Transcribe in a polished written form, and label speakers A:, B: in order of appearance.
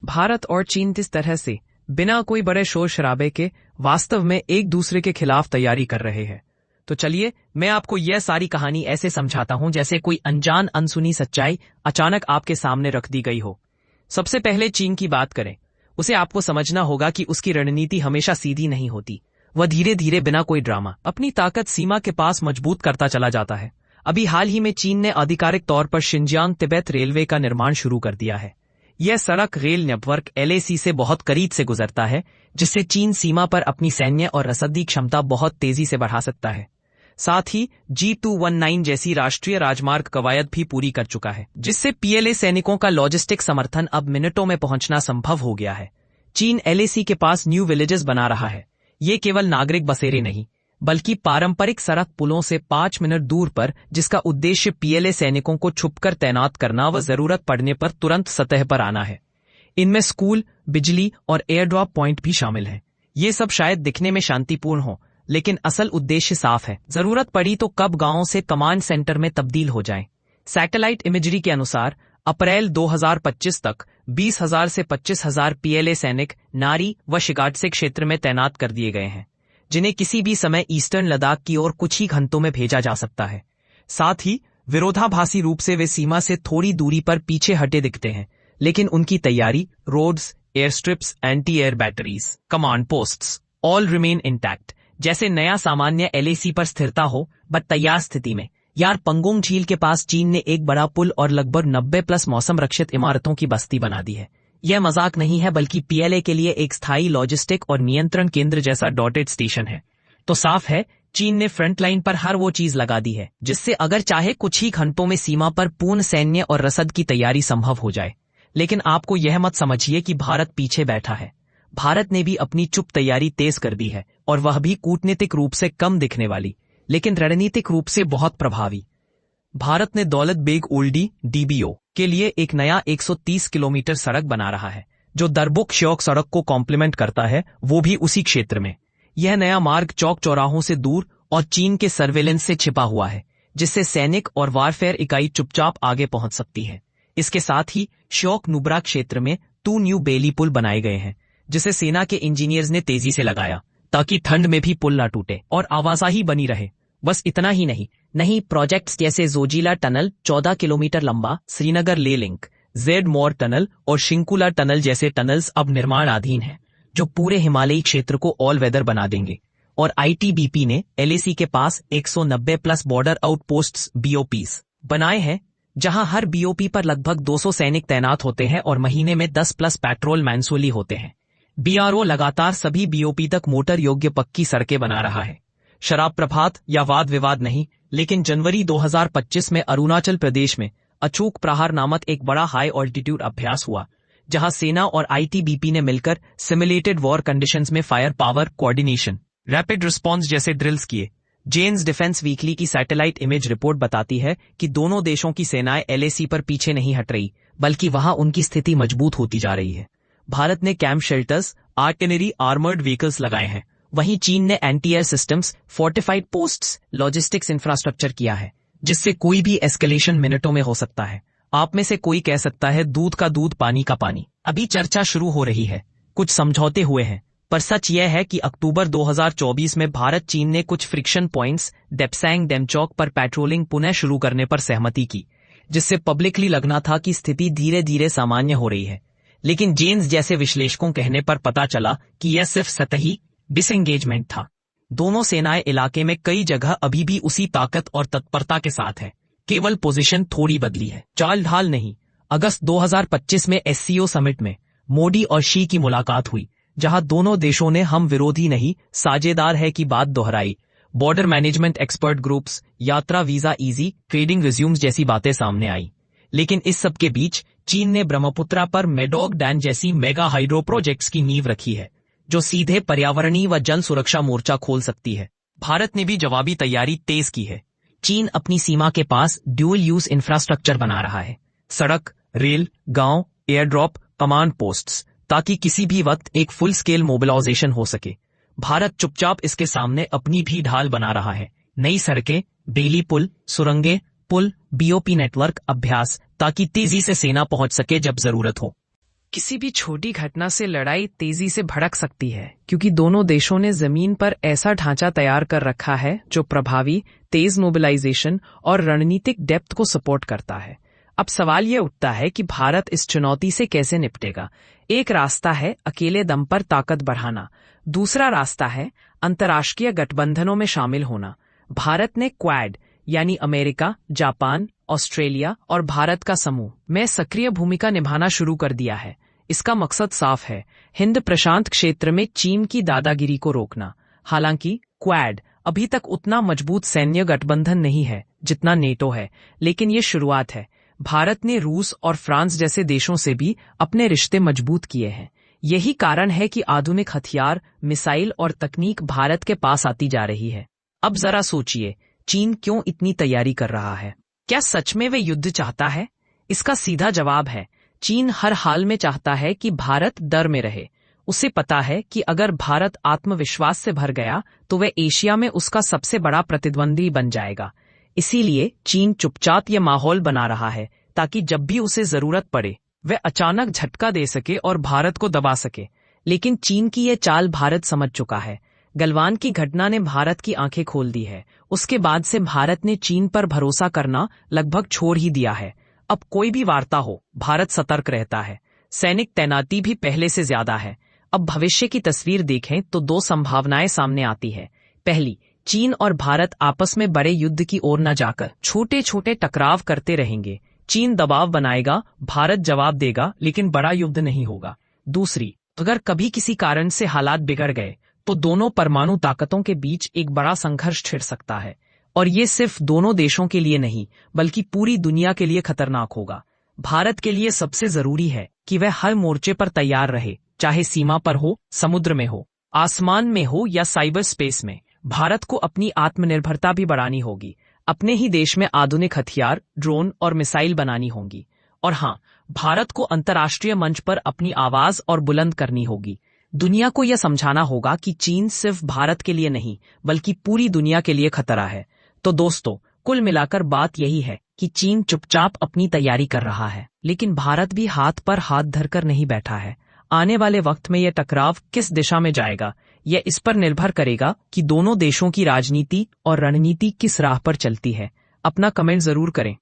A: भारत और चीन इस तरह से बिना कोई बड़े शोर शराबे के वास्तव में एक दूसरे के खिलाफ तैयारी कर रहे हैं। तो चलिए मैं आपको यह सारी कहानी ऐसे समझाता हूं जैसे कोई अनजान अनसुनी सच्चाई अचानक आपके सामने रख दी गई हो। सबसे पहले चीन की बात करें, उसे आपको समझना होगा कि उसकी रणनीति हमेशा सीधी नहीं होती। वह धीरे धीरे बिना कोई ड्रामा अपनी ताकत सीमा के पास मजबूत करता चला जाता है। अभी हाल ही में चीन ने आधिकारिक तौर पर शिनजियांग तिब्बत रेलवे का निर्माण शुरू कर दिया है। यह सड़क रेल नेटवर्क LAC से बहुत करीब से गुजरता है, जिससे चीन सीमा पर अपनी सैन्य और रसदी क्षमता बहुत तेजी से बढ़ा सकता है। साथ ही G219 जैसी राष्ट्रीय राजमार्ग कवायद भी पूरी कर चुका है, जिससे PLA सैनिकों का लॉजिस्टिक समर्थन अब मिनटों में पहुंचना संभव हो गया है। चीन LAC के पास न्यू विलेजेस बना रहा है। ये केवल नागरिक बसेरे नहीं, बल्कि पारंपरिक सड़क पुलों से 5 मिनट दूर पर, जिसका उद्देश्य PLA सैनिकों को छुपकर तैनात करना व जरूरत पड़ने पर तुरंत सतह पर आना है। इनमें स्कूल, बिजली और एयर ड्रॉप पॉइंट भी शामिल हैं। ये सब शायद दिखने में शांतिपूर्ण हो, लेकिन असल उद्देश्य साफ है। जरूरत पड़ी तो कब गांवों से कमांड सेंटर में तब्दील हो जाएं। सैटेलाइट इमेजरी के अनुसार अप्रैल 2025 तक 20,000 से 25,000 PLA सैनिक नारी व शिगाटसे क्षेत्र में तैनात कर दिए गए हैं, जिन्हें किसी भी समय ईस्टर्न लद्दाख की ओर कुछ ही घंटों में भेजा जा सकता है। साथ ही विरोधाभासी रूप से वे सीमा से थोड़ी दूरी पर पीछे हटे दिखते हैं, लेकिन उनकी तैयारी, roads, air strips, anti air batteries, command posts all remain intact. जैसे नया सामान्य LAC पर स्थिरता हो, बट तैयार स्थिति में। यार, पंगोंग झील के पास चीन ने एक बड़ा पुल और लगभग 90+ मौसम रक्षित इमारतों की बस्ती बना दी है। यह मजाक नहीं है, बल्कि PLA के लिए एक स्थायी लॉजिस्टिक और नियंत्रण केंद्र जैसा डॉटेड स्टेशन है। तो साफ है, चीन ने फ्रंट लाइन पर हर वो चीज लगा दी है, जिससे अगर चाहे कुछ ही घंटों में सीमा पर पूर्ण सैन्य और रसद की तैयारी संभव हो जाए। लेकिन आपको यह मत समझिए कि भारत पीछे बैठा है। भारत ने भी अपनी चुप तैयारी तेज कर दी है, और वह भी कूटनीतिक रूप से कम दिखने वाली, लेकिन रणनीतिक रूप से बहुत प्रभावी। भारत ने दौलत बेग ओल्डी DBO के लिए एक नया 130 किलोमीटर सड़क बना रहा है, जो दरबुक श्योक सड़क को कॉम्प्लीमेंट करता है, वो भी उसी क्षेत्र में। यह नया मार्ग चौक चौराहों से दूर और चीन के सर्वेलेंस से छिपा हुआ है, जिससे सैनिक और वारफेयर इकाई चुपचाप आगे पहुंच सकती है। इसके साथ ही श्योक नुब्रा क्षेत्र में 2 न्यू बेली पुल बनाए गए हैं, जिसे सेना के इंजीनियर्स ने तेजी से लगाया, ताकि ठंड में भी पुल न टूटे और आवाजाही बनी रहे। बस इतना ही नहीं, प्रोजेक्ट्स जैसे जोजिला टनल 14 किलोमीटर लंबा, श्रीनगर ले लिंक, जेड मोर टनल और शिंकुला टनल जैसे टनल्स अब निर्माणाधीन हैं, जो पूरे हिमालयी क्षेत्र को ऑल वेदर बना देंगे। और ITBP ने LAC के पास 190+ बॉर्डर आउटपोस्ट्स BOPs बनाए हैं, जहां हर BOP पर लगभग 200 सैनिक तैनात होते हैं और महीने में 10+ पेट्रोल मैंसुअली होते हैं। BRO लगातार सभी BOP तक मोटर योग्य पक्की सड़कें बना रहा है। शराब प्रभात या वाद विवाद नहीं, लेकिन जनवरी 2025 में अरुणाचल प्रदेश में अचूक प्रहार नामक एक बड़ा हाई ऑल्टीट्यूड अभ्यास हुआ, जहां सेना और ITBP ने मिलकर सिमुलेटेड वॉर कंडीशंस में fire power coordination, rapid response जैसे ड्रिल्स किए। जेन्स डिफेंस वीकली की सैटेलाइट इमेज रिपोर्ट बताती है कि दोनों देशों की सेनाएं LAC पर पीछे नहीं हट रही, बल्कि वहां उनकी स्थिति मजबूत होती जा रही है। भारत ने camp shelters, artillery, armoured vehicles लगाए हैं, वहीं चीन ने anti air systems, fortified posts, logistics infrastructure किया है, जिससे कोई भी एस्केलेशन मिनटों में हो सकता है। आप में से कोई कह सकता है दूध का दूध पानी का पानी। अभी चर्चा शुरू हो रही है, कुछ समझौते हुए हैं, पर सच यह है कि अक्टूबर 2024 में भारत चीन ने कुछ फ्रिक्शन पॉइंट्स डेप्सैंग डेमचौक पर पेट्रोलिंग पुनः शुरू करने पर सहमति की, जिससे पब्लिकली लगना था कि स्थिति धीरे धीरे सामान्य हो रही है। लेकिन जेन्स जैसे विश्लेषकों कहने पर पता चला कि यह सिर्फ सतही डिसएंगेजमेंट था। दोनों सेनाएं इलाके में कई जगह अभी भी उसी ताकत और तत्परता के साथ है, केवल पोजीशन थोड़ी बदली है, चाल ढाल नहीं। अगस्त 2025 में SCO समिट में मोदी और शी की मुलाकात हुई, जहां दोनों देशों ने हम विरोधी नहीं साझेदार है की बात दोहराई। बॉर्डर मैनेजमेंट एक्सपर्ट ग्रुप्स, यात्रा वीजा इजी, ट्रेडिंग रिज्यूम्स जैसी बातें सामने आई। लेकिन इस सब के बीच चीन ने ब्रह्मपुत्रा पर मेडोक डैम जैसी मेगा हाइड्रो प्रोजेक्ट्स की नींव रखी है, जो सीधे पर्यावरणीय व जन सुरक्षा मोर्चा खोल सकती है। भारत ने भी जवाबी तैयारी तेज की है। चीन अपनी सीमा के पास ड्यूल यूज इंफ्रास्ट्रक्चर बना रहा है, सड़क, रेल, गांव, एयर ड्रॉप, कमांड पोस्ट्स, ताकि किसी भी वक्त एक फुल स्केल मोबिलाइजेशन हो सके। भारत चुपचाप इसके सामने अपनी भी ढाल बना रहा है, नई सड़कें, बेली पुल, सुरंगें, पुल, BOP नेटवर्क अभ्यास, ताकि तेजी से सेना पहुंच सके जब जरूरत हो। किसी भी छोटी घटना से लड़ाई तेजी से भड़क सकती है, क्योंकि दोनों देशों ने जमीन पर ऐसा ढांचा तैयार कर रखा है जो प्रभावी, तेज मोबिलाइजेशन और रणनीतिक डेप्थ को सपोर्ट करता है। अब सवाल यह उठता है कि भारत इस चुनौती से कैसे निपटेगा। एक रास्ता है अकेले दम पर ताकत बढ़ाना, दूसरा रास्ता है अंतर्राष्ट्रीय गठबंधनों में शामिल होना। भारत ने क्वाड यानी अमेरिका, जापान, ऑस्ट्रेलिया और भारत का समूह में सक्रिय भूमिका निभाना शुरू कर दिया है। इसका मकसद साफ है, हिंद प्रशांत क्षेत्र में चीन की दादागिरी को रोकना। हालांकि क्वाड अभी तक उतना मजबूत सैन्य गठबंधन नहीं है जितना नेटो है, लेकिन ये शुरुआत है। भारत ने रूस और फ्रांस जैसे देशों से भी अपने रिश्ते मजबूत किए हैं। यही कारण है कि आधुनिक हथियार, मिसाइल और तकनीक भारत के पास आती जा रही है। अब जरा सोचिए, चीन क्यों इतनी तैयारी कर रहा है? क्या सच में वे युद्ध चाहता है? इसका सीधा जवाब है, चीन हर हाल में चाहता है कि भारत डर में रहे। उसे पता है कि अगर भारत आत्मविश्वास से भर गया तो वह एशिया में उसका सबसे बड़ा प्रतिद्वंदी बन जाएगा। इसीलिए चीन चुपचाप ये माहौल बना रहा है ताकि जब भी उसे जरूरत पड़े वह अचानक झटका दे सके और भारत को दबा सके। लेकिन चीन की ये चाल भारत समझ चुका है। गलवान की घटना ने भारत की आंखें खोल दी है। उसके बाद से भारत ने चीन पर भरोसा करना लगभग छोड़ ही दिया है। अब कोई भी वार्ता हो, भारत सतर्क रहता है। सैनिक तैनाती भी पहले से ज्यादा है। अब भविष्य की तस्वीर देखें तो दो संभावनाएं सामने आती है। पहली, चीन और भारत आपस में बड़े युद्ध की ओर न जाकर छोटे छोटे टकराव करते रहेंगे। चीन दबाव बनाएगा, भारत जवाब देगा, लेकिन बड़ा युद्ध नहीं होगा। दूसरी, अगर कभी किसी कारण से हालात बिगड़ गए तो दोनों परमाणु ताकतों के बीच एक बड़ा संघर्ष छिड़ सकता है, और ये सिर्फ दोनों देशों के लिए नहीं बल्कि पूरी दुनिया के लिए खतरनाक होगा। भारत के लिए सबसे जरूरी है कि वह हर मोर्चे पर तैयार रहे, चाहे सीमा पर हो, समुद्र में हो, आसमान में हो या साइबर स्पेस में। भारत को अपनी आत्मनिर्भरता भी बढ़ानी होगी। अपने ही देश में आधुनिक हथियार, ड्रोन और मिसाइल बनानी होंगी। और हाँ, भारत को अंतर्राष्ट्रीय मंच पर अपनी आवाज और बुलंद करनी होगी। दुनिया को यह समझाना होगा कि चीन सिर्फ भारत के लिए नहीं बल्कि पूरी दुनिया के लिए खतरा है। तो दोस्तों, कुल मिलाकर बात यही है कि चीन चुपचाप अपनी तैयारी कर रहा है, लेकिन भारत भी हाथ पर हाथ धरकर नहीं बैठा है। आने वाले वक्त में यह टकराव किस दिशा में जाएगा, यह इस पर निर्भर करेगा कि दोनों देशों की राजनीति और रणनीति किस राह पर चलती है। अपना कमेंट जरूर करें।